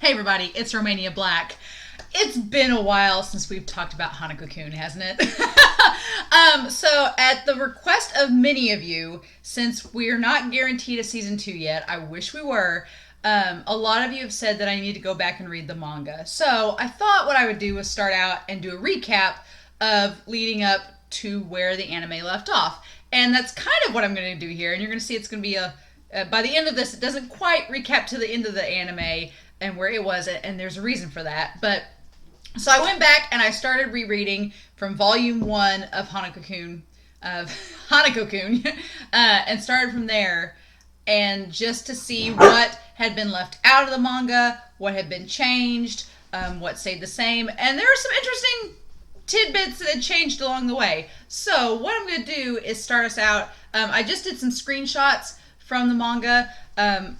Hey everybody, it's Romania Black. It's been a while since we've talked about Hanako-Kun, hasn't it? So at the request of many of you, since we're not guaranteed a season 2 yet, I wish we were, a lot of you have said that I need to go back and read the manga. So I thought what I would do was start out and do a recap of leading up to where the anime left off. And that's kind of what I'm going to do here. And you're going to see it's going to be by the end of this, it doesn't quite recap to the end of the anime and where it was, and there's a reason for that. But so I went back and I started rereading from volume 1 of Hanako-Kun, and started from there, and just to see what had been left out of the manga, what had been changed, what stayed the same, and there were some interesting tidbits that had changed along the way. So what I'm going to do is start us out. I just did some screenshots from the manga.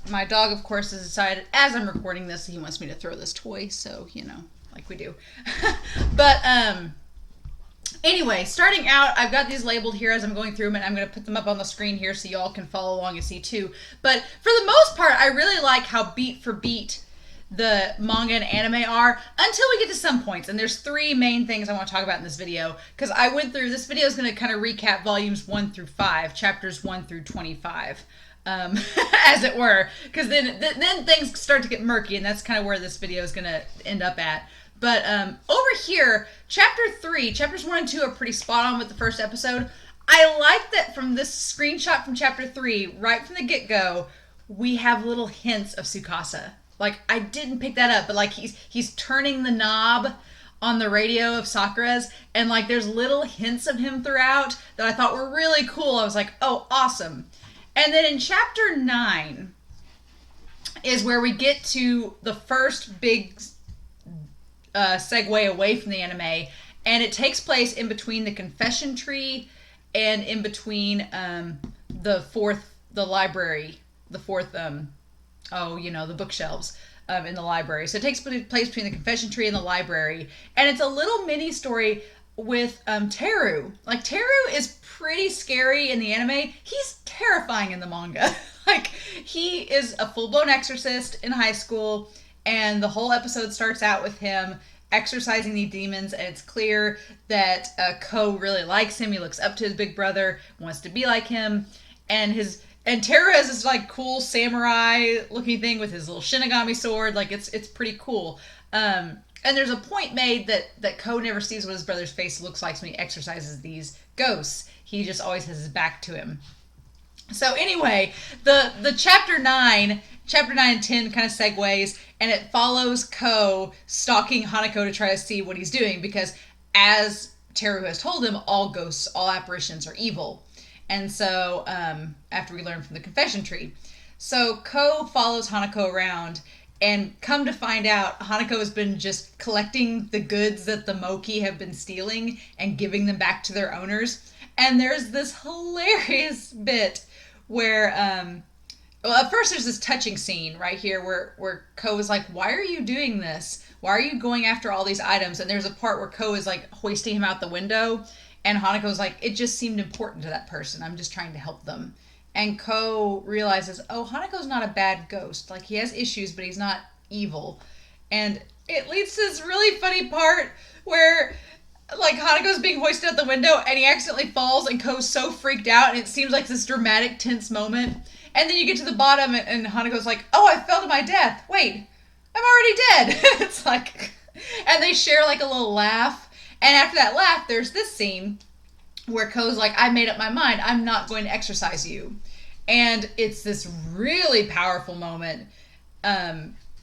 My dog, of course, has decided, as I'm recording this, he wants me to throw this toy, so, you know, like we do. But, anyway, starting out, I've got these labeled here as I'm going through them, and I'm going to put them up on the screen here so y'all can follow along and see too. But for the most part, I really like how beat for beat the manga and anime are until we get to some points. And there's 3 main things I want to talk about in this video, because I went through, this video is going to kind of recap volumes 1 through 5, chapters 1 through 25. As it were, because then things start to get murky, and that's kind of where this video is going to end up at. But over here, chapters 1 and 2 are pretty spot on with the first episode. I like that from this screenshot from chapter 3, right from the get-go, we have little hints of Tsukasa. Like, I didn't pick that up, but like he's turning the knob on the radio of Sakura's, and like there's little hints of him throughout that I thought were really cool. I was like, oh, awesome. And then in chapter 9 is where we get to the first big segue away from the anime, and it takes place in between the confession tree and in between the library, the bookshelves in the library. So it takes place between the confession tree and the library, and it's a little mini story with Teru. Like, Teru is pretty scary in the anime. He's terrifying in the manga. Like, he is a full-blown exorcist in high school, and the whole episode starts out with him exorcising these demons, and it's clear that Ko really likes him. He looks up to his big brother, wants to be like him, and Teru has this like cool samurai looking thing with his little Shinigami sword. Like, it's pretty cool. And there's a point made that Ko never sees what his brother's face looks like when he exorcises these ghosts. He just always has his back to him. So anyway, the chapter 9 and 10 kind of segues, and it follows Ko stalking Hanako to try to see what he's doing, because as Teru has told him, all ghosts, all apparitions are evil. And so, after we learn from the confession tree. So Ko follows Hanako around, and come to find out, Hanako has been just collecting the goods that the Moki have been stealing and giving them back to their owners. And there's this hilarious bit where, well, at first there's this touching scene right here where Ko is like, why are you doing this? Why are you going after all these items? And there's a part where Ko is like hoisting him out the window, and Hanako's like, it just seemed important to that person. I'm just trying to help them. And Ko realizes, oh, Hanako's not a bad ghost. Like, he has issues, but he's not evil. And it leads to this really funny part where, like, Hanako's being hoisted out the window, and he accidentally falls, and Ko's so freaked out, and it seems like this dramatic, tense moment. And then you get to the bottom, and Hanako's like, oh, I fell to my death. Wait, I'm already dead. It's like, and they share, like, a little laugh. And after that laugh, there's this scene where Ko's like, I made up my mind. I'm not going to exorcise you. And it's this really powerful moment,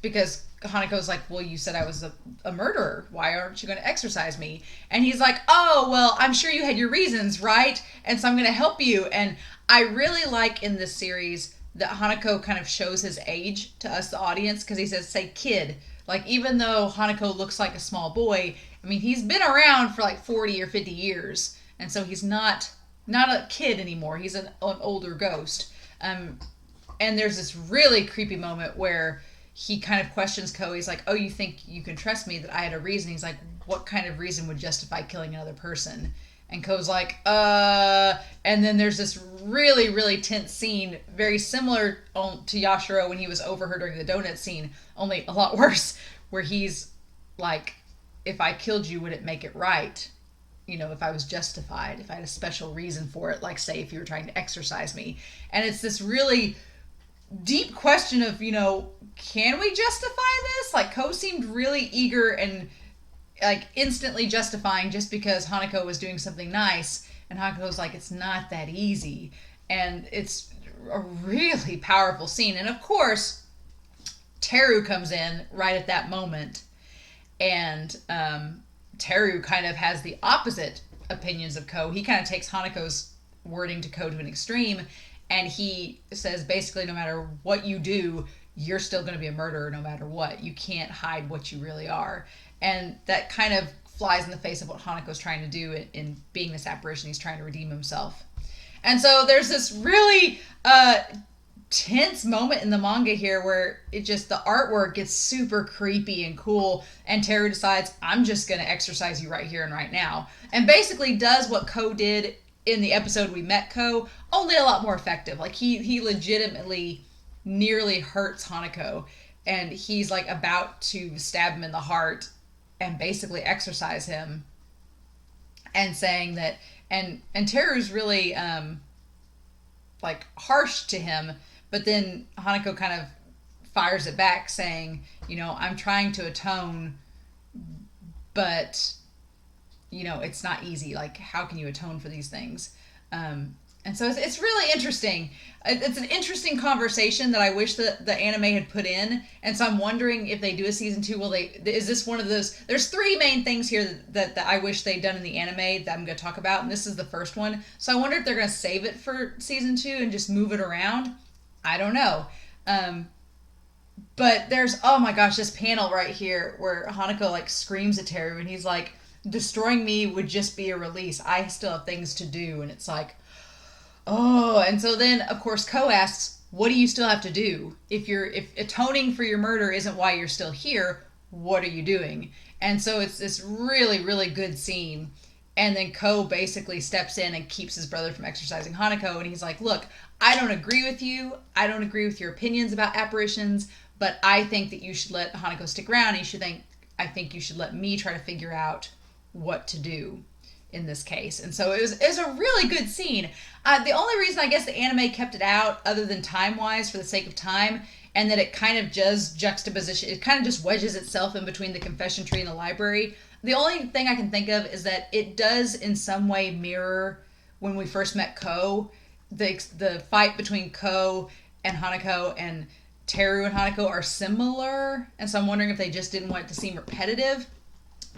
because Hanako's like, well, you said I was a murderer. Why aren't you going to exorcise me? And he's like, oh, well, I'm sure you had your reasons, right? And so I'm going to help you. And I really like in this series that Hanako kind of shows his age to us, the audience, because he says, say, kid. Like, even though Hanako looks like a small boy, I mean, he's been around for like 40 or 50 years. And so he's not a kid anymore. He's an older ghost. And there's this really creepy moment where he kind of questions Ko. He's like, oh, you think you can trust me that I had a reason? He's like, what kind of reason would justify killing another person? And Ko's like, and then there's this really, really tense scene, very similar to Yashiro when he was over her during the donut scene, only a lot worse, where he's like, if I killed you, would it make it right? You know, if I was justified, if I had a special reason for it, like say if you were trying to exorcise me. And it's this really deep question of, you know, can we justify this? Like, Ko seemed really eager and like instantly justifying just because Hanako was doing something nice, and Hanako's like, it's not that easy. And it's a really powerful scene. And of course, Teru comes in right at that moment, and Teru kind of has the opposite opinions of Ko. He kind of takes Hanako's wording to Ko to an extreme, and he says basically, no matter what you do, you're still going to be a murderer no matter what. You can't hide what you really are. And that kind of flies in the face of what Hanako's trying to do in being this apparition. He's trying to redeem himself. And so there's this really tense moment in the manga here where it just, the artwork gets super creepy and cool, and Teru decides, I'm just going to exorcise you right here and right now. And basically does what Ko did in the episode we met Ko, only a lot more effective. Like, he legitimately nearly hurts Hanako, and he's like about to stab him in the heart and basically exorcise him, and saying that, and Teru's really like harsh to him, but then Hanako kind of fires it back saying, you know, I'm trying to atone, but you know, it's not easy. Like, how can you atone for these things? And so it's really interesting. It's an interesting conversation that I wish that the anime had put in. And so I'm wondering if they do a season 2, is this one of those? There's 3 main things here that I wish they'd done in the anime that I'm going to talk about, and this is the first one. So I wonder if they're going to save it for season 2 and just move it around. I don't know. But there's, oh my gosh, this panel right here where Hanako like screams at Teru, and he's like, destroying me would just be a release. I still have things to do. And it's like, oh, and so then, of course, Ko asks, what do you still have to do? If atoning for your murder isn't why you're still here, what are you doing? And so it's this really, really good scene. And then Ko basically steps in and keeps his brother from exorcising Hanako. And he's like, look, I don't agree with you. I don't agree with your opinions about apparitions, but I think that you should let Hanako stick around. And I think you should let me try to figure out what to do in this case. And so it was a really good scene. The only reason I guess the anime kept it out, other than time-wise, for the sake of time, and that it kind of just juxtaposition, it kind of just wedges itself in between the confession tree and the library. The only thing I can think of is that it does in some way mirror when we first met Ko, the fight between Ko and Hanako, and Teru and Hanako are similar, and so I'm wondering if they just didn't want it to seem repetitive.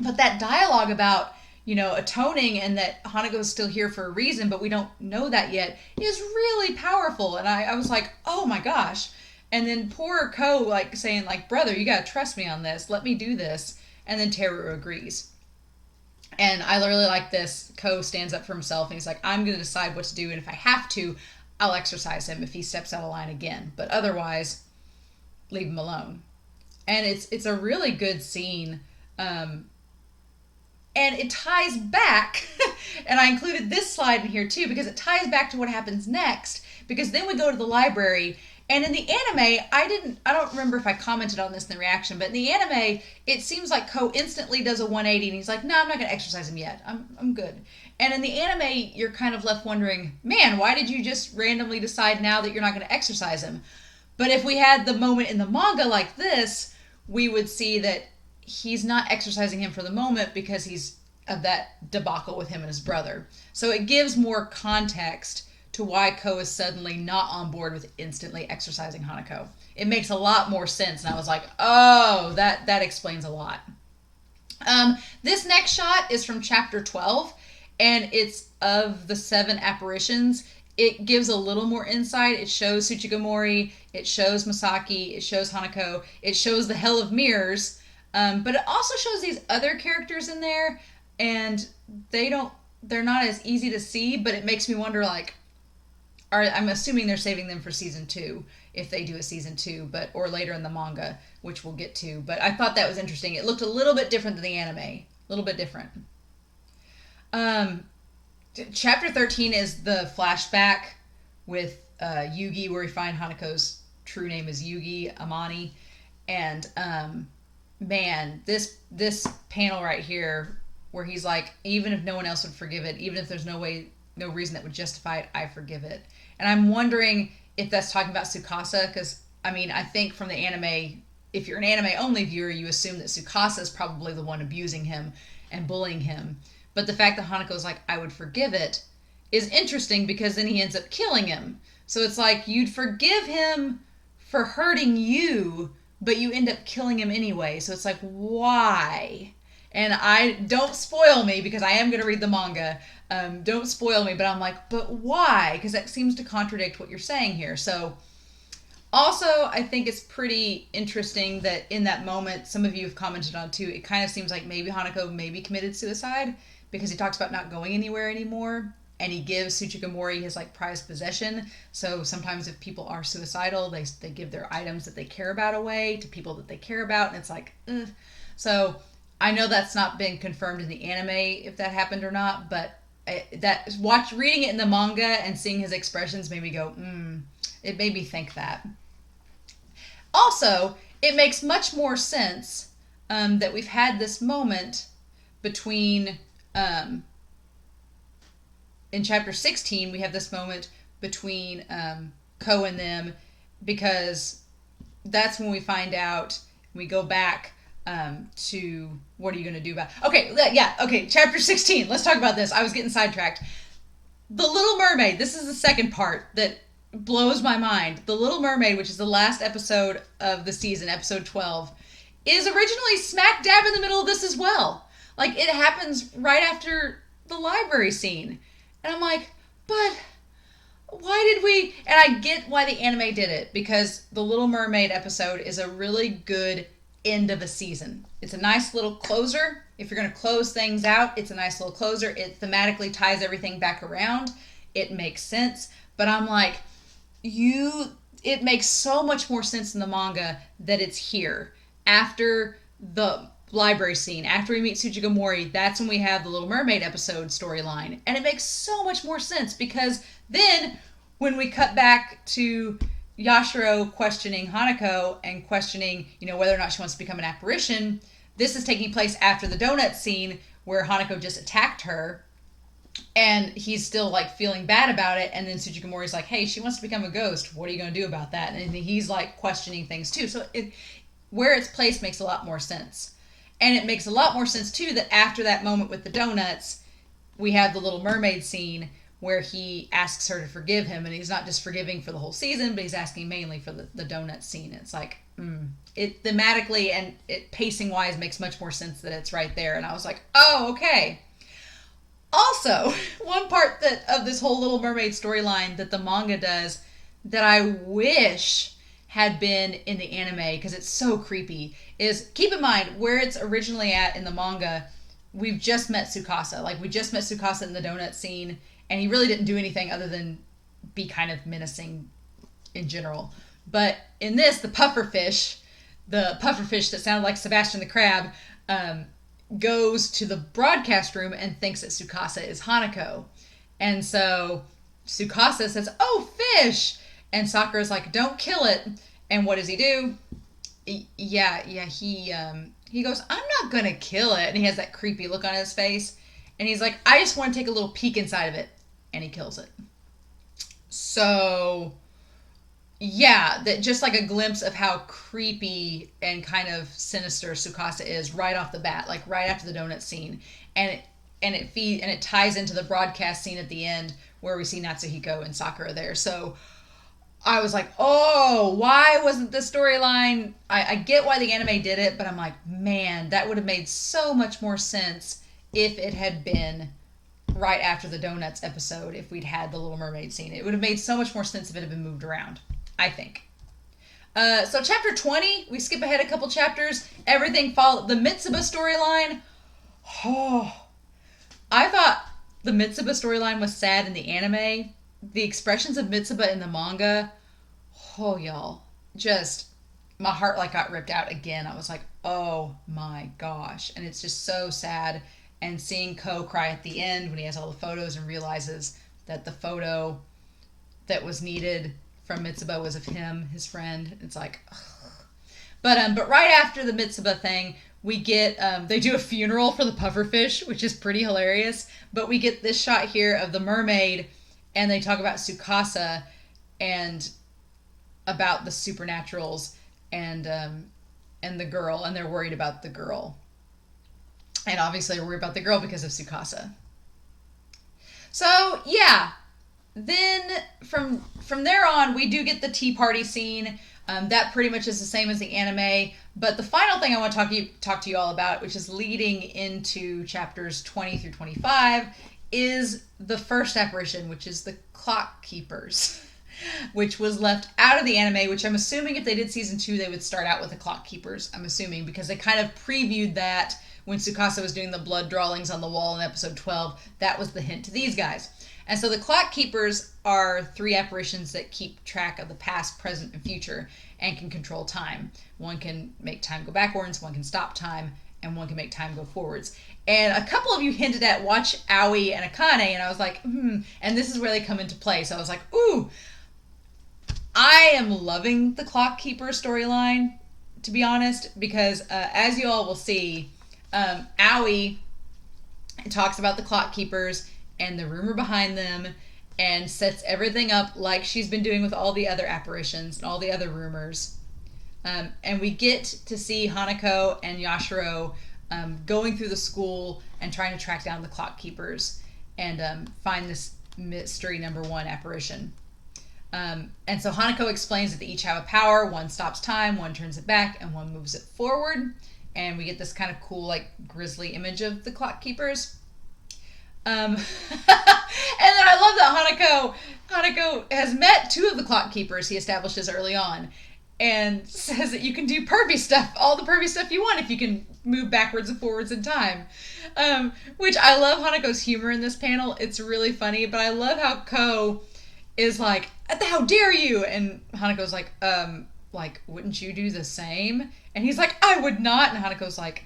But that dialogue about, you know, atoning and that Hanako's still here for a reason, but we don't know that yet, is really powerful. And I was like, oh my gosh. And then poor Ko, like, saying, like, brother, you gotta trust me on this. Let me do this. And then Teru agrees. And I really like this. Ko stands up for himself, and he's like, I'm gonna decide what to do, and if I have to, I'll exorcise him if he steps out of line again. But otherwise, leave him alone. And it's a really good scene. And it ties back, and I included this slide in here too, because it ties back to what happens next. Because then we go to the library, and in the anime, I don't remember if I commented on this in the reaction, but in the anime, it seems like Ko instantly does a 180, and he's like, no, I'm not going to exercise him yet. I'm good. And in the anime, you're kind of left wondering, man, why did you just randomly decide now that you're not going to exercise him? But if we had the moment in the manga like this, we would see that he's not exercising him for the moment because he's of that debacle with him and his brother. So it gives more context to why Ko is suddenly not on board with instantly exercising Hanako. It makes a lot more sense, and I was like, oh, that explains a lot. This next shot is from chapter 12, and it's of the 7 apparitions. It gives a little more insight. It shows Tsuchigomori, it shows Masaki, it shows Hanako, it shows the Hell of Mirrors, but it also shows these other characters in there, and they're not as easy to see, but it makes me wonder, like, I'm assuming they're saving them for season 2, if they do a season 2, or later in the manga, which we'll get to. But I thought that was interesting. It looked a little bit different than the anime. A little bit different. Chapter 13 is the flashback with Yugi, where we find Hanako's true name is Yugi Amani. And man, this panel right here, where he's like, even if no one else would forgive it, even if there's no reason that would justify it, I forgive it. And I'm wondering if that's talking about Tsukasa, because I mean, I think from the anime, if you're an anime only viewer, you assume that Tsukasa is probably the one abusing him and bullying him. But the fact that Hanako's like, I would forgive it, is interesting, because then he ends up killing him. So it's like, you'd forgive him for hurting you, but you end up killing him anyway. So it's like, why? And I don't spoil me, because I am going to read the manga. Don't spoil me, but I'm like, but why? Because that seems to contradict what you're saying here. So also, I think it's pretty interesting that in that moment, some of you have commented on too, it kind of seems like maybe Hanako maybe committed suicide, because he talks about not going anywhere anymore, and he gives Tsuchigamori his like prized possession. So sometimes if people are suicidal, they give their items that they care about away to people that they care about, and it's like, ugh. So I know that's not been confirmed in the anime if that happened or not, but reading it in the manga and seeing his expressions made me go, it made me think that. Also, it makes much more sense that we've had this moment between, in chapter 16, we have this moment between Ko and them, because that's when we find out, we go back to, what are you going to do about okay, chapter 16, let's talk about this. I was getting sidetracked. The Little Mermaid, this is the second part that blows my mind. The Little Mermaid, which is the last episode of the season, episode 12, is originally smack dab in the middle of this as well. Like, it happens right after the library scene. And I'm like, but why did we... And I get why the anime did it, because the Little Mermaid episode is a really good end of a season. It's a nice little closer. If you're going to close things out, it's a nice little closer. It thematically ties everything back around. It makes sense. But I'm like, it makes so much more sense in the manga that it's here. After the library scene, after we meet Tsuchigamori, that's when we have the Little Mermaid episode storyline. And it makes so much more sense, because then when we cut back to Yashiro questioning Hanako and questioning, whether or not she wants to become an apparition, this is taking place after the donut scene where Hanako just attacked her, and he's still like feeling bad about it. And then Tsuchigamori's like, hey, she wants to become a ghost. What are you going to do about that? And he's like questioning things too. So where it's placed makes a lot more sense. And it makes a lot more sense too that after that moment with the donuts, we have the Little Mermaid scene where he asks her to forgive him, and he's not just forgiving for the whole season, but he's asking mainly for the donut scene. It's like, it thematically and it pacing wise makes much more sense that it's right there. And I was like, oh, okay. Also, one part of this whole Little Mermaid storyline that the manga does that I wish had been in the anime, because it's so creepy, is, keep in mind where it's originally at in the manga, we've just met Tsukasa. Like, we just met Tsukasa in the donut scene, and he really didn't do anything other than be kind of menacing in general. But in this, the pufferfish that sounded like Sebastian the Crab, goes to the broadcast room and thinks that Tsukasa is Hanako. And so Tsukasa says, oh, fish! And Sakura's like, don't kill it. And what does he do? He goes, I'm not gonna kill it. And he has that creepy look on his face. And he's like, I just want to take a little peek inside of it. And he kills it. So, yeah, that just like a glimpse of how creepy and kind of sinister Tsukasa is right off the bat, like right after the donut scene. And it ties into the broadcast scene at the end where we see Natsuhiko and Sakura there. So I was like, oh, why wasn't the storyline? I get why the anime did it, but I'm like, man, that would have made so much more sense if it had been right after the Donuts episode, if we'd had the Little Mermaid scene. It would have made so much more sense if it had been moved around, I think. So chapter 20, we skip ahead a couple chapters. Everything followed the Mitsuba storyline. Oh, I thought the Mitsuba storyline was sad in the anime. The expressions of Mitsuba in the manga, oh, y'all, just, my heart like got ripped out again. I was like, oh my gosh. And it's just so sad. and seeing Ko cry at the end when he has all the photos and realizes that the photo that was needed from Mitsuba was of him, his friend. It's like, ugh. But right after the Mitsuba thing, we get, they do a funeral for the pufferfish, which is pretty hilarious. But we get this shot here of the mermaid, and they talk about Tsukasa and about the supernaturals and the girl, and they're worried about the girl. And obviously they're worried about the girl because of Tsukasa. So, yeah. Then from there on, we do get the tea party scene. That pretty much is the same as the anime. But the final thing I want to talk to you all about, which is leading into chapters 20 through 25, is the first apparition, which is the clock keepers, which was left out of the anime, which I'm assuming if they did season 2, they would start out with the clock keepers. I'm assuming because they kind of previewed that when Tsukasa was doing the blood drawings on the wall in episode 12. That was the hint to these guys. And so the clock keepers are 3 apparitions that keep track of the past, present, and future and can control time. One can make time go backwards, one can stop time, and one can make time go forwards. And a couple of you hinted at watch Aoi and Akane, and I was like, and this is where they come into play. So I was like, ooh, I am loving the clock keeper storyline, to be honest, because as you all will see, Aoi talks about the clock keepers and the rumor behind them, and sets everything up like she's been doing with all the other apparitions and all the other rumors. And we get to see Hanako and Yashiro going through the school and trying to track down the clock keepers and find this mystery number 1 apparition. And so Hanako explains that they each have a power. One stops time, one turns it back, and one moves it forward. And we get this kind of cool, like, grisly image of the clock keepers. And then I love that Hanako has met 2 of the clock keepers he establishes early on, and says that you can do pervy stuff, all the pervy stuff you want if you can move backwards and forwards in time. Which I love Hanako's humor in this panel. It's really funny, but I love how Ko is like, how dare you? And Hanako's like, wouldn't you do the same? And he's like, I would not. And Hanako's like,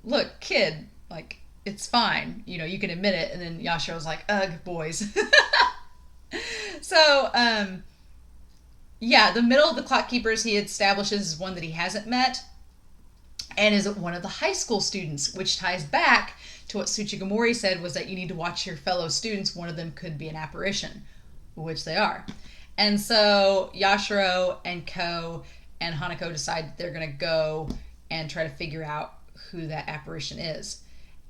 look, kid, like, it's fine. You know, you can admit it. And then Yashiro's like, ugh, boys. So, yeah, the middle of the clock keepers he establishes is one that he hasn't met and is one of the high school students, which ties back to what Tsuchigamori said was that you need to watch your fellow students. One of them could be an apparition, which they are. And so Yashiro and Ko and Hanako decide that they're going to go and try to figure out who that apparition is.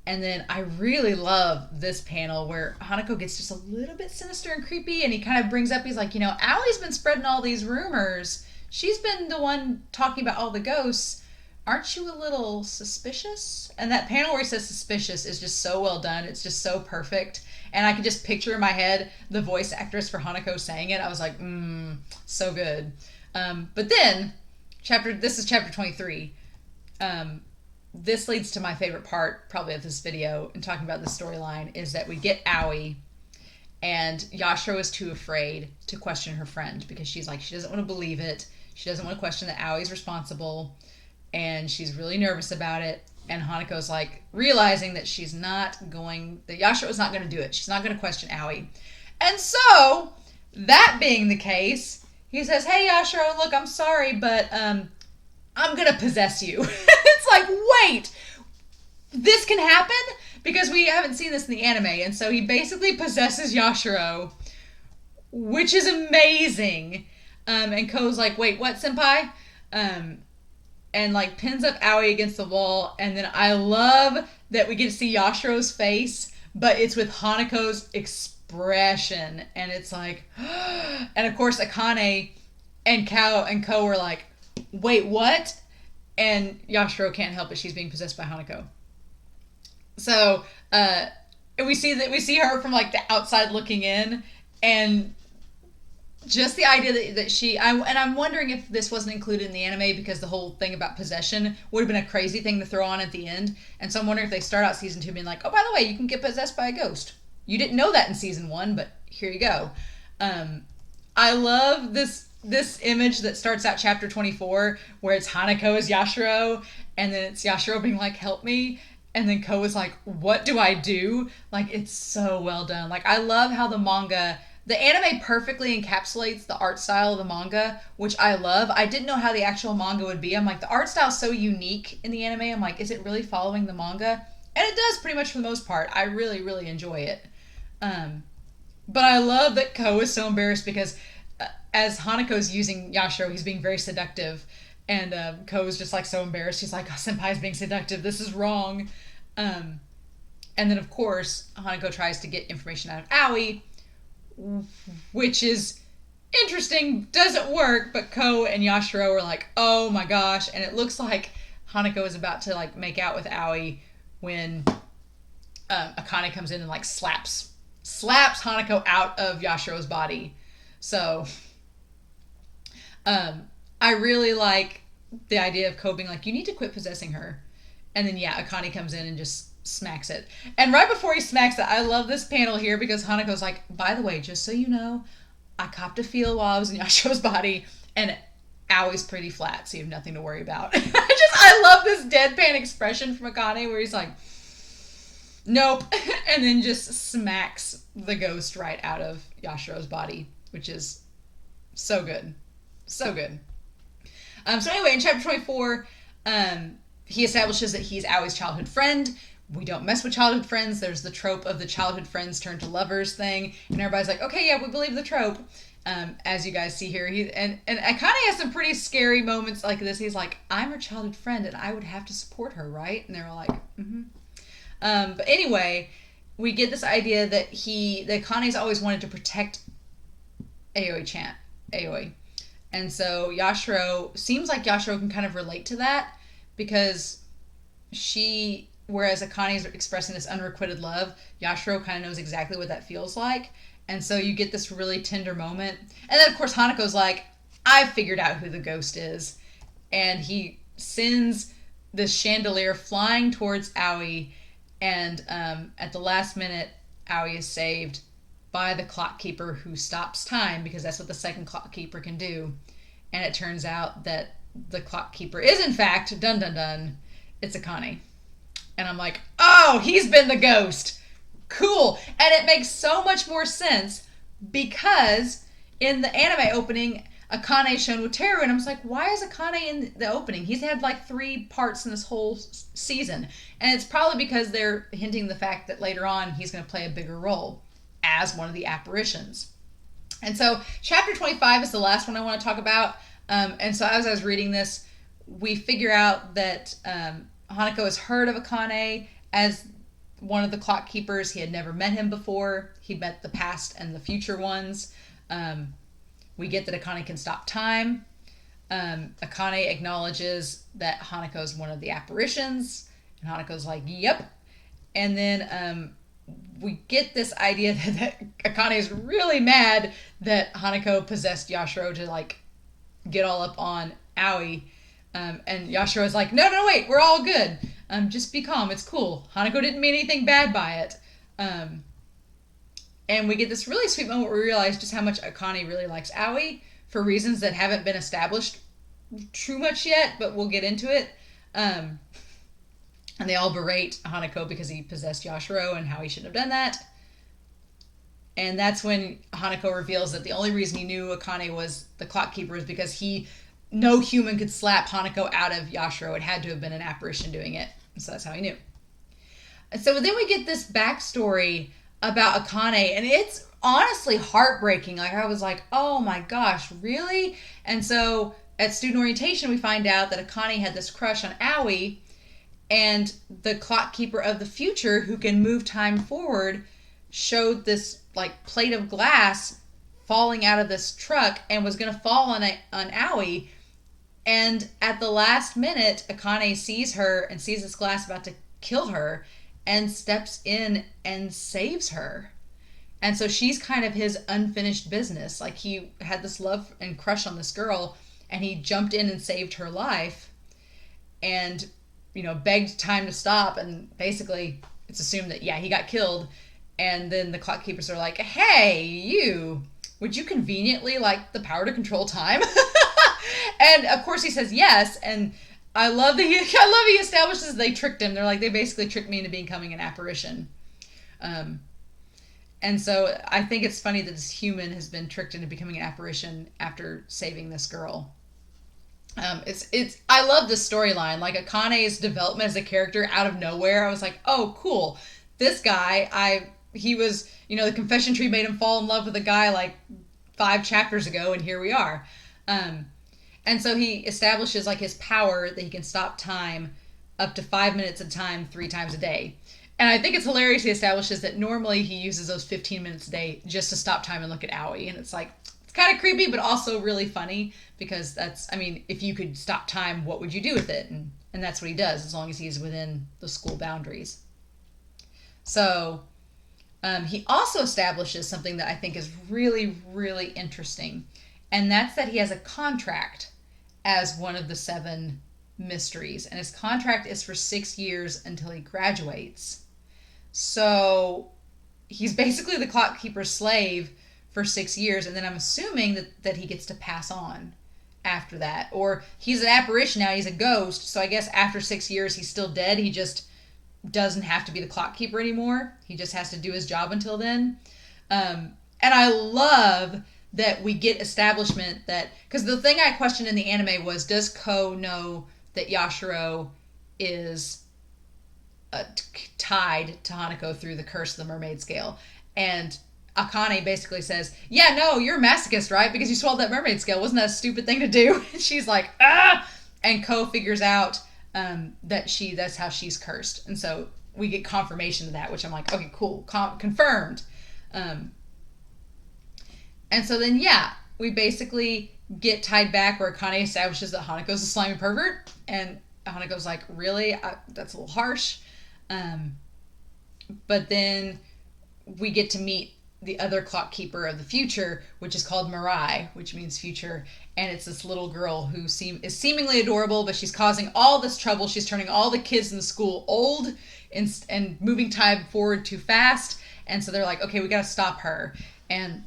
And then I really love this panel where Hanako gets just a little bit sinister and creepy, and he kind of brings up, he's like, Aoi's been spreading all these rumors. She's been the one talking about all the ghosts. Aren't you a little suspicious? And that panel where he says suspicious is just so well done. It's just so perfect. And I can just picture in my head the voice actress for Hanako saying it. I was like, so good. But then, this is chapter 23. This leads to my favorite part, probably, of this video, in talking about the storyline, is that we get Aoi, and Yashiro is too afraid to question her friend, because she's like, she doesn't want to believe it. She doesn't want to question that Aoi's responsible, and she's really nervous about it. And Hanako's like, realizing that that Yashiro's not going to do it. She's not going to question Aoi. And so, that being the case, he says, hey, Yashiro, look, I'm sorry, but, I'm going to possess you. It's like, wait, this can happen? Because we haven't seen this in the anime. And so he basically possesses Yashiro, which is amazing. And Ko's like, wait, what, senpai? And like pins up Aoi against the wall. And then I love that we get to see Yashiro's face, but it's with Hanako's expression. And it's like, and of course Akane and Ko were like, wait, what? And Yashiro can't help it. She's being possessed by Hanako. So, we see her from like the outside looking in, and just the idea that I'm wondering if this wasn't included in the anime because the whole thing about possession would have been a crazy thing to throw on at the end. And so I'm wondering if they start out season 2 being like, oh, by the way, you can get possessed by a ghost. You didn't know that in season 1, but here you go. I love this image that starts out chapter 24 where it's Hanako as Yashiro, and then it's Yashiro being like, help me. And then Ko is like, what do I do? Like, it's so well done. Like, I love how the anime perfectly encapsulates the art style of the manga, which I love. I didn't know how the actual manga would be. I'm like, the art style is so unique in the anime. I'm like, is it really following the manga? And it does pretty much for the most part. I really, really enjoy it. But I love that Ko is so embarrassed because as Hanako's using Yashiro, he's being very seductive. And Ko is just like so embarrassed. He's like, oh, Senpai's being seductive. This is wrong. And then, of course, Hanako tries to get information out of Aoi, which is interesting. Doesn't work, but Ko and Yashiro are like, oh my gosh. And it looks like Hanako is about to like make out with Aoi when Akane comes in and like slaps Hanako out of Yashiro's body. So I really like the idea of Ko being like, you need to quit possessing her. And then, yeah, Akane comes in and just smacks it. And right before he smacks it, I love this panel here because Hanako's like, by the way, just so you know, I copped a feel while I was in Yashiro's body, and Aoi's pretty flat, so you have nothing to worry about. I love this deadpan expression from Akane where he's like, nope, and then just smacks the ghost right out of Yashiro's body, which is so good. So good. So anyway, in chapter 24, he establishes that he's Aoi's childhood friend. We don't mess with childhood friends. There's the trope of the childhood friends turn to lovers thing. And everybody's like, okay, yeah, we believe the trope. As you guys see here. And Akane has some pretty scary moments like this. He's like, I'm her childhood friend and I would have to support her, right? And they're all like, mm-hmm. But anyway, we get this idea that Akane's always wanted to protect Aoi. And so seems like Yashiro can kind of relate to that because whereas Akane's expressing this unrequited love, Yashiro kind of knows exactly what that feels like. And so you get this really tender moment. And then, of course, Hanako's like, I've figured out who the ghost is. And he sends this chandelier flying towards Aoi. And at the last minute, Aoi is saved by the clock keeper who stops time because that's what the second clock keeper can do. And it turns out that the clock keeper is, in fact, dun dun dun, it's Akane. And I'm like, oh, he's been the ghost. Cool. And it makes so much more sense because in the anime opening, Akane is shown with Teru, and I was like, why is Akane in the opening? He's had like 3 parts in this whole season. And it's probably because they're hinting the fact that later on he's going to play a bigger role as one of the apparitions. And so chapter 25 is the last one I want to talk about. And so as I was reading this, we figure out that Hanako has heard of Akane as one of the clock keepers. He had never met him before. He'd met the past and the future ones. We get that Akane can stop time. Akane acknowledges that Hanako is one of the apparitions. And Hanako's like, yep. And then we get this idea that Akane is really mad that Hanako possessed Yashiro to like get all up on Aoi. And Yashiro's like, no, wait, we're all good. Just be calm, it's cool. Hanako didn't mean anything bad by it. And we get this really sweet moment where we realize just how much Akane really likes Aoi for reasons that haven't been established too much yet, but we'll get into it. And they all berate Hanako because he possessed Yashiro and how he shouldn't have done that. And that's when Hanako reveals that the only reason he knew Akane was the clock keeper is because no human could slap Hanako out of Yashiro. It had to have been an apparition doing it. So that's how he knew. And so then we get this backstory about Akane, and it's honestly heartbreaking. Like, I was like, oh my gosh, really? And so at student orientation, we find out that Akane had this crush on Aoi, and the clock keeper of the future, who can move time forward, showed this like plate of glass falling out of this truck and was going to fall on Aoi. And at the last minute, Akane sees her and sees this glass about to kill her and steps in and saves her. And so she's kind of his unfinished business. Like, he had this love and crush on this girl, and he jumped in and saved her life and, begged time to stop. And basically it's assumed that, yeah, he got killed. And then the clock keepers are like, hey, would you conveniently like the power to control time? And of course he says yes. And I love he establishes they tricked him. They're like, they basically tricked me into becoming an apparition. And so I think it's funny that this human has been tricked into becoming an apparition after saving this girl. I love this storyline. Like, Akane's development as a character out of nowhere. I was like, oh, cool. This guy, he was, the confession tree made him fall in love with a guy like 5 chapters ago, and here we are. And so he establishes like his power that he can stop time up to 5 minutes at a time, 3 times a day. And I think it's hilarious he establishes that normally he uses those 15 minutes a day just to stop time and look at Aoi. And it's like, it's kind of creepy, but also really funny because if you could stop time, what would you do with it? And that's what he does as long as he's within the school boundaries. So he also establishes something that I think is really, really interesting. And that's that he has a contract as one of the 7 mysteries. And his contract is for 6 years until he graduates. So he's basically the clock keeper's slave for 6 years. And then I'm assuming that he gets to pass on after that. Or he's an apparition now. He's a ghost. So I guess after 6 years, he's still dead. He just doesn't have to be the clock keeper anymore. He just has to do his job until then. And I love that we get establishment that, because the thing I questioned in the anime was, does Ko know that Yashiro is tied to Hanako through the curse of the mermaid scale? And Akane basically says, yeah, no, you're a masochist, right? Because you swallowed that mermaid scale. Wasn't that a stupid thing to do? And she's like, ah! And Ko figures out that's how she's cursed. And so we get confirmation of that, which I'm like, okay, cool, confirmed. And so then, we basically get tied back where Akane establishes that Hanako's a slimy pervert. And Hanako's like, really? That's a little harsh. But then we get to meet the other clock keeper of the future, which is called Mirai, which means future. And it's this little girl who is seemingly adorable, but she's causing all this trouble. She's turning all the kids in the school old and moving time forward too fast. And so they're like, okay, we got to stop her. And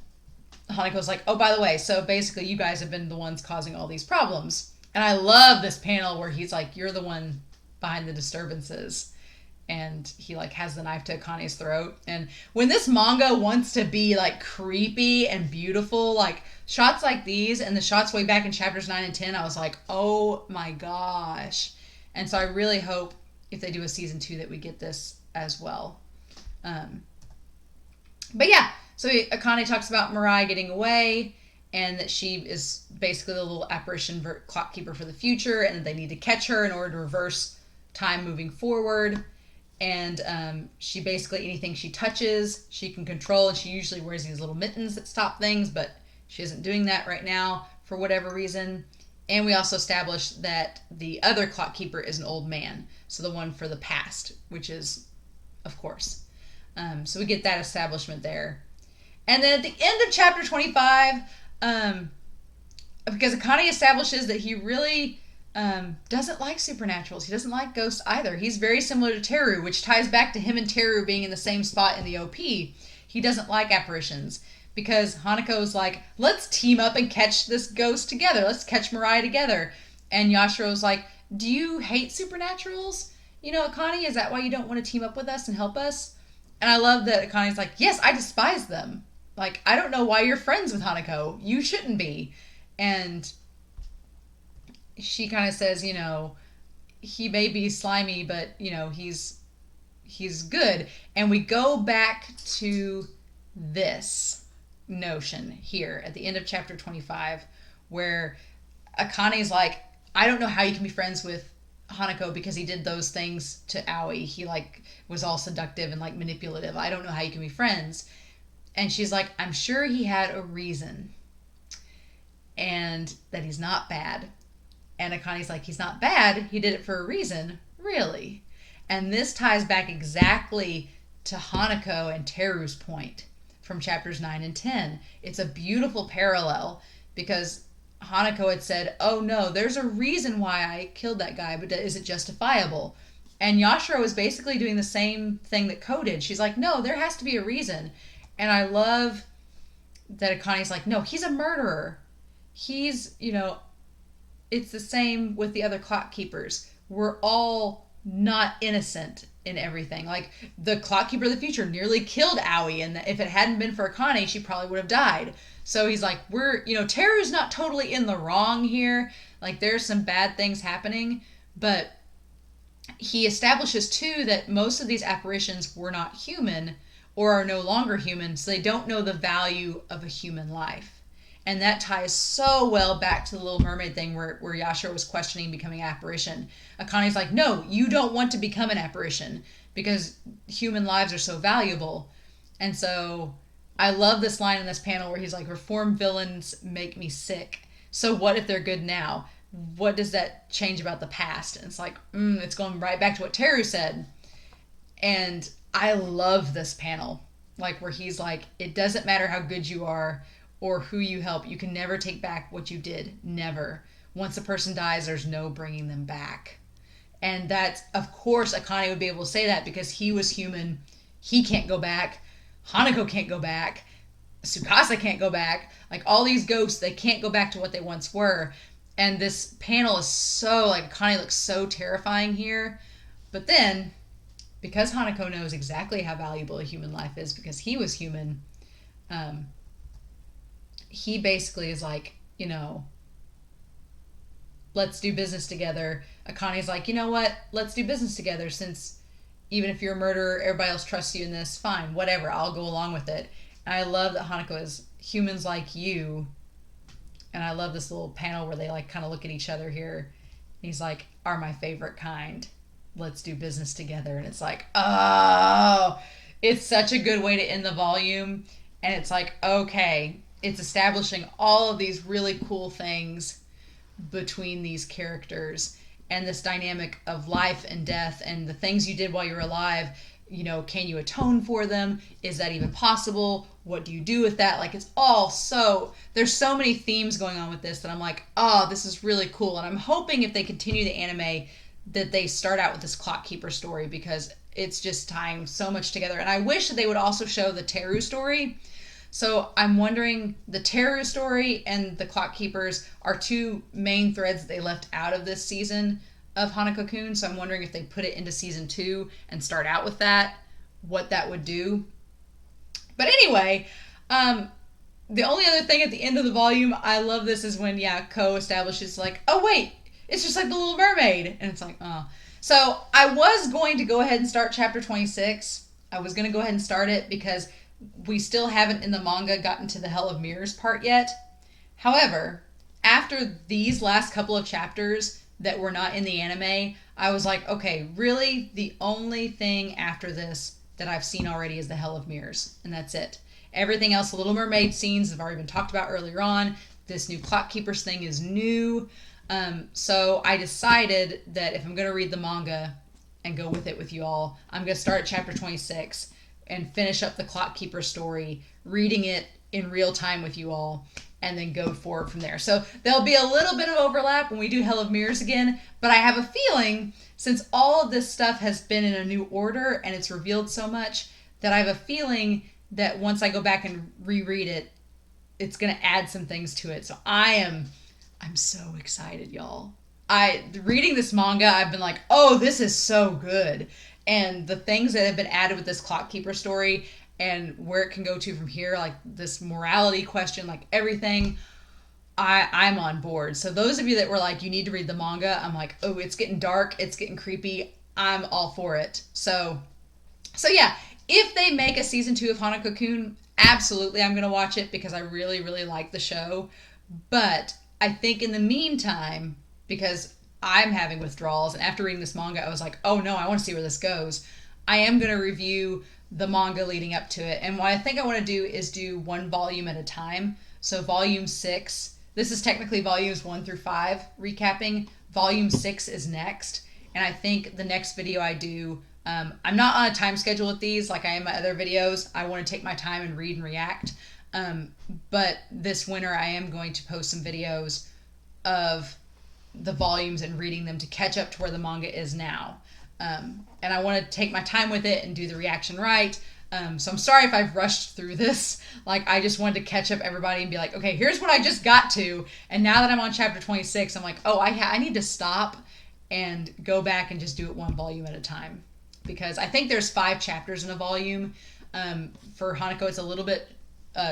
Hanako's like, oh, by the way, so basically you guys have been the ones causing all these problems. And I love this panel where he's like, you're the one behind the disturbances. And he like has the knife to Akane's throat. And when this manga wants to be like creepy and beautiful, like shots like these and the shots way back in chapters 9 and 10, I was like, oh my gosh. And so I really hope if they do a season 2 that we get this as well. But yeah, so Akane talks about Mirai getting away and that she is basically the little apparition clock keeper for the future and that they need to catch her in order to reverse time moving forward. And she basically, anything she touches, she can control. And she usually wears these little mittens that stop things, but she isn't doing that right now for whatever reason. And we also established that the other clock keeper is an old man. So the one for the past, which is, of course. So we get that establishment there. And then at the end of chapter 25, because Akane establishes that he really doesn't like supernaturals. He doesn't like ghosts either. He's very similar to Teru, which ties back to him and Teru being in the same spot in the OP. He doesn't like apparitions because Hanako's like, let's team up and catch this ghost together. Let's catch Mirai together. And Yashiro's like, do you hate supernaturals? Akane, is that why you don't want to team up with us and help us? And I love that Akane's like, yes, I despise them. Like, I don't know why you're friends with Hanako. You shouldn't be. And she kind of says, he may be slimy, but, he's good. And we go back to this notion here at the end of chapter 25, where Akane's like, I don't know how you can be friends with Hanako because he did those things to Aoi. He, was all seductive and, manipulative. I don't know how you can be friends. And she's like, I'm sure he had a reason. And that he's not bad. And Akane's like, he's not bad. He did it for a reason. Really? And this ties back exactly to Hanako and Teru's point from chapters 9 and 10. It's a beautiful parallel because Hanako had said, oh no, there's a reason why I killed that guy, but is it justifiable? And Yashiro is basically doing the same thing that Ko did. She's like, no, there has to be a reason. And I love that Akane's like, no, he's a murderer. He's, it's the same with the other clock keepers. We're all not innocent in everything. Like, the clock keeper of the future nearly killed Aoi, and if it hadn't been for Akane, she probably would have died. So he's like, Teru's not totally in the wrong here. Like, there's some bad things happening, but he establishes too that most of these apparitions were not human or are no longer human, so they don't know the value of a human life. And that ties so well back to the Little Mermaid thing where Yashiro was questioning becoming an apparition. Akane's like, no, you don't want to become an apparition because human lives are so valuable. And so I love this line in this panel where he's like, reformed villains make me sick. So what if they're good now? What does that change about the past? And it's like, it's going right back to what Teru said. And I love this panel. Like, where he's like, it doesn't matter how good you are or who you help. You can never take back what you did. Never. Once a person dies, there's no bringing them back. And that's, of course, Akane would be able to say that because he was human. He can't go back. Hanako can't go back. Tsukasa can't go back. Like, all these ghosts, they can't go back to what they once were. And this panel is so, like, Akane looks so terrifying here. But then, because Hanako knows exactly how valuable a human life is because he was human, he basically is like, let's do business together. Akane's like, you know what? Let's do business together, since even if you're a murderer, everybody else trusts you in this. Fine, whatever. I'll go along with it. And I love that Hanako is humans like you. And I love this little panel where they like kind of look at each other here. He's like, are my favorite kind. Let's do business together. And it's like, oh, it's such a good way to end the volume. And it's like, okay, it's establishing all of these really cool things between these characters and this dynamic of life and death and the things you did while you were alive. Can you atone for them? Is that even possible? What do you do with that? Like, it's all there's so many themes going on with this that I'm like, oh, this is really cool. And I'm hoping if they continue the anime that they start out with this clock keeper story, because it's just tying so much together. And I wish that they would also show the Teru story. So I'm wondering, the Teru story and the clock keepers are two main threads that they left out of this season of Hanako-Kun. So I'm wondering if they put it into season 2 and start out with that, what that would do. But anyway, the only other thing at the end of the volume, I love this, is when, Ko establishes like, oh wait, it's just like the Little Mermaid. And it's like, oh. So I was going to go ahead and start chapter 26. I was going to go ahead and start it because we still haven't in the manga gotten to the Hell of Mirrors part yet. However, after these last couple of chapters that were not in the anime, I was like, okay, really the only thing after this that I've seen already is the Hell of Mirrors, and that's it. Everything else, the Little Mermaid scenes have already been talked about earlier on. This new Clock Keepers thing is new. So I decided that if I'm going to read the manga and go with it with you all, I'm going to start at chapter 26 and finish up the Clock Keeper story, reading it in real time with you all, and then go forward from there. So there'll be a little bit of overlap when we do Hell of Mirrors again, but I have a feeling, since all of this stuff has been in a new order and it's revealed so much, that I have a feeling that once I go back and reread it, it's going to add some things to it. So I'm so excited, y'all. Reading this manga, I've been like, oh, this is so good. And the things that have been added with this Clock Keeper story and where it can go to from here, like this morality question, like everything, I'm on board. So those of you that were like, you need to read the manga, I'm like, oh, it's getting dark, it's getting creepy, I'm all for it. So yeah, if they make a season 2 of Hanako-Kun, absolutely I'm going to watch it because I really, really like the show. But I think in the meantime, because I'm having withdrawals, and after reading this manga, I was like, oh no, I want to see where this goes. I am going to review the manga leading up to it. And what I think I want to do is do one volume at a time. So volume 6, this is technically volumes 1 through 5 recapping. Volume 6 is next. And I think the next video I do, I'm not on a time schedule with these like I am my other videos. I want to take my time and read and react. But this winter I am going to post some videos of the volumes and reading them to catch up to where the manga is now. And I want to take my time with it and do the reaction right. So I'm sorry if I've rushed through this. Like, I just wanted to catch up everybody and be like, okay, here's what I just got to. And now that I'm on chapter 26, I'm like, oh, I need to stop and go back and just do it one volume at a time. Because I think there's 5 chapters in a volume. For Hanako, it's a little bit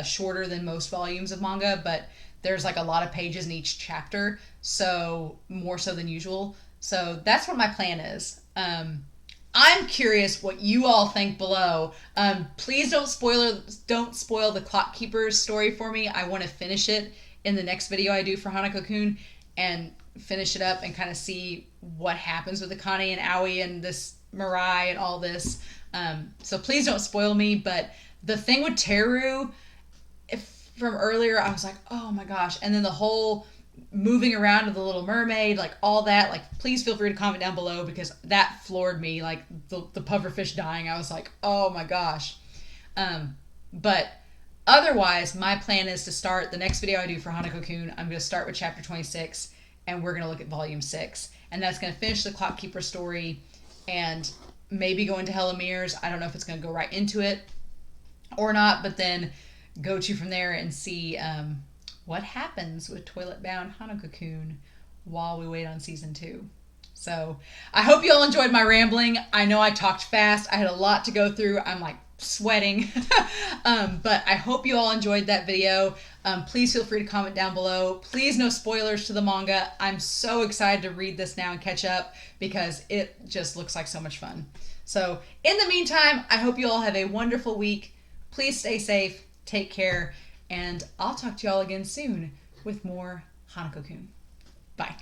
shorter than most volumes of manga, but there's like a lot of pages in each chapter, so more so than usual. So that's what my plan is. I'm curious what you all think below. Please don't spoil the Clock Keeper's story for me. I want to finish it in the next video I do for Hanako-Kun and finish it up and kind of see what happens with Akane and Aoi and this Mirai and all this. So please don't spoil me. But the thing with Teru, from earlier, I was like, oh my gosh. And then the whole moving around of the Little Mermaid, like all that, like please feel free to comment down below because that floored me. Like the pufferfish dying, I was like, oh my gosh. But otherwise, my plan is to start the next video I do for Hanako-Kun. I'm going to start with chapter 26 and we're going to look at volume 6. And that's going to finish the Clock Keeper story and maybe go into Hell of Mirrors. I don't know if it's going to go right into it or not, but then go to from there and see what happens with Toilet Bound Hanako-Kun while we wait on season 2. So I hope you all enjoyed my rambling. I know I talked fast. I had a lot to go through. I'm like sweating. But I hope you all enjoyed that video. Please feel free to comment down below. Please no spoilers to the manga. I'm so excited to read this now and catch up because it just looks like so much fun. So in the meantime, I hope you all have a wonderful week. Please stay safe, take care, and I'll talk to you all again soon with more Hanako-Kun. Bye.